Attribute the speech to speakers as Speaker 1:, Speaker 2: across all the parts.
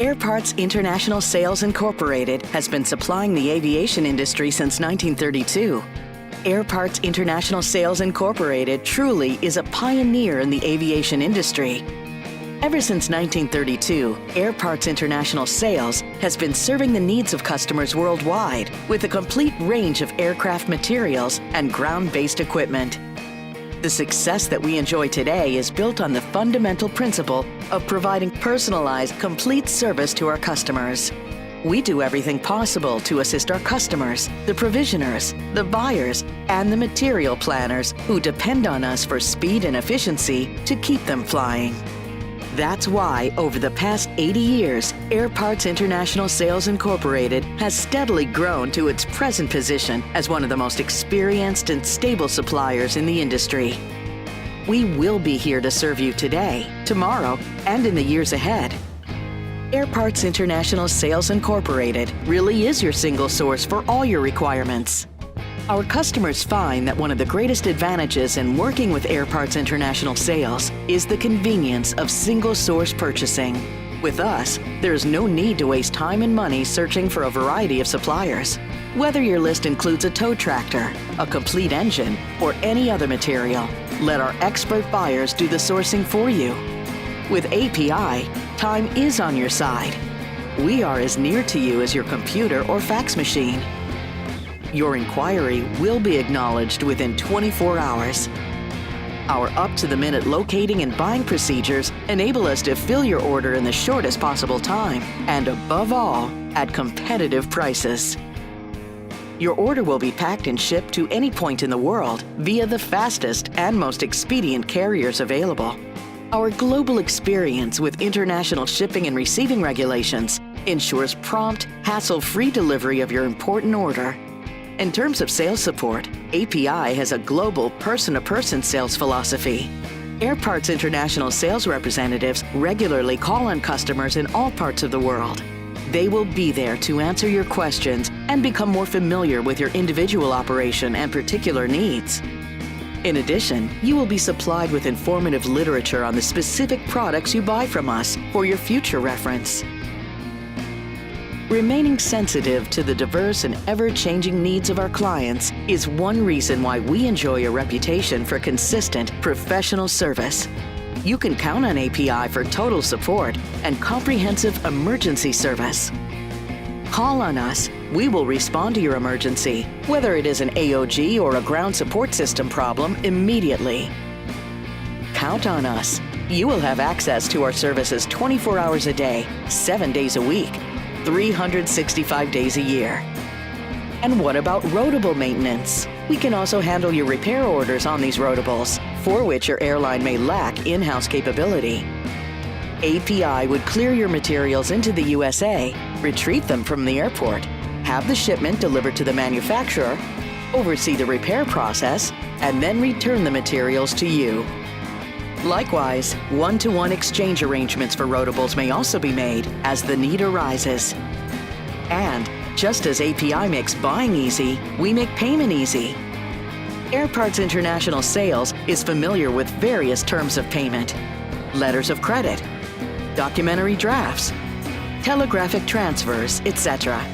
Speaker 1: Air Parts International Sales Incorporated has been supplying the aviation industry since 1932. Air Parts International Sales Incorporated truly is a pioneer in the aviation industry. Ever since 1932, Air Parts International Sales has been serving the needs of customers worldwide with a complete range of aircraft materials and ground-based equipment. The success that we enjoy today is built on the fundamental principle of providing personalized, complete service to our customers. We do everything possible to assist our customers, the provisioners, the buyers, and the material planners who depend on us for speed and efficiency to keep them flying. That's why, over the past 80 years, Air Parts International Sales Incorporated has steadily grown to its present position as one of the most experienced and stable suppliers in the industry. We will be here to serve you today, tomorrow, and in the years ahead. Air Parts International Sales Incorporated really is your single source for all your requirements. Our customers find that one of the greatest advantages in working with Air Parts International Sales is the convenience of single-source purchasing. With us, there is no need to waste time and money searching for a variety of suppliers. Whether your list includes a tow tractor, a complete engine, or any other material, let our expert buyers do the sourcing for you. With API, time is on your side. We are as near to you as your computer or fax machine. Your inquiry will be acknowledged within 24 hours. Our up-to-the-minute locating and buying procedures enable us to fill your order in the shortest possible time, and above all, at competitive prices. Your order will be packed and shipped to any point in the world via the fastest and most expedient carriers available. Our global experience with international shipping and receiving regulations ensures prompt, hassle-free delivery of your important order. In terms of sales support, API has a global person-to-person sales philosophy. Air Parts International sales representatives regularly call on customers in all parts of the world. They will be there to answer your questions and become more familiar with your individual operation and particular needs. In addition, you will be supplied with informative literature on the specific products you buy from us for your future reference. Remaining sensitive to the diverse and ever-changing needs of our clients is one reason why we enjoy a reputation for consistent, professional service. You can count on API for total support and comprehensive emergency service. Call on us. We will respond to your emergency, whether it is an AOG or a ground support system problem, immediately. Count on us. You will have access to our services 24 hours a day, 7 days a week, 365 days a year. And what about roadable maintenance? We can also handle your repair orders on these roadables, for which your airline may lack in-house capability. API would clear your materials into the USA, retrieve them from the airport, have the shipment delivered to the manufacturer, oversee the repair process, and then return the materials to you. Likewise, one-to-one exchange arrangements for roadables may also be made as the need arises. And just as API makes buying easy, we make payment easy. Air Parts International Sales is familiar with various terms of payment, letters of credit, documentary drafts, telegraphic transfers, etc.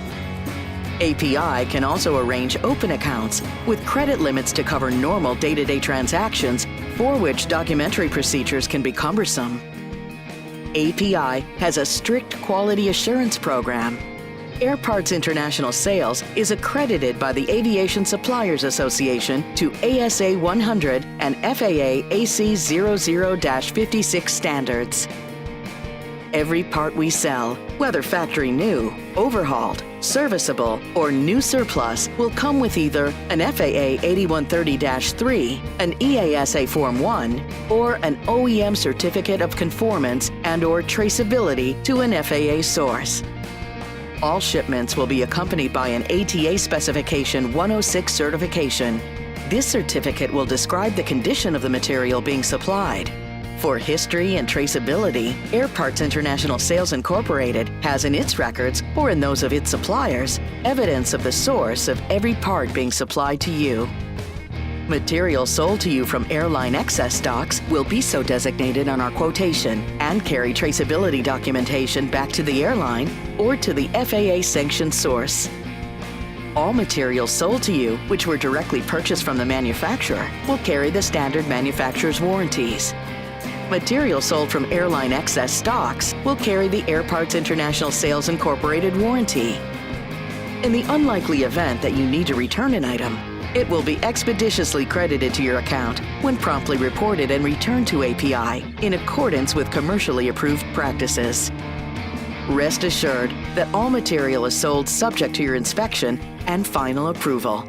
Speaker 1: API can also arrange open accounts with credit limits to cover normal day-to-day transactions for which documentary procedures can be cumbersome. API has a strict quality assurance program. Air Parts International Sales is accredited by the Aviation Suppliers Association to ASA 100 and FAA AC 00-56 standards. Every part we sell, whether factory new, overhauled, serviceable, or new surplus, will come with either an FAA 8130-3, an EASA Form 1, or an OEM Certificate of Conformance and/or traceability to an FAA source. All shipments will be accompanied by an ATA Specification 106 certification. This certificate will describe the condition of the material being supplied. For history and traceability, Air Parts International Sales Incorporated has in its records, or in those of its suppliers, evidence of the source of every part being supplied to you. Material sold to you from airline excess stocks will be so designated on our quotation and carry traceability documentation back to the airline or to the FAA-sanctioned source. All materials sold to you, which were directly purchased from the manufacturer, will carry the standard manufacturer's warranties. Materials sold from airline excess stocks will carry the Air Parts International Sales Incorporated warranty. In the unlikely event that you need to return an item, it will be expeditiously credited to your account when promptly reported and returned to API in accordance with commercially approved practices. Rest assured that all material is sold subject to your inspection and final approval.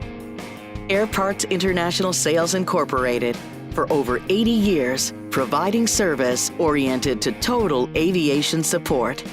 Speaker 1: Air Parts International Sales Incorporated, for over 80 years, providing service oriented to total aviation support.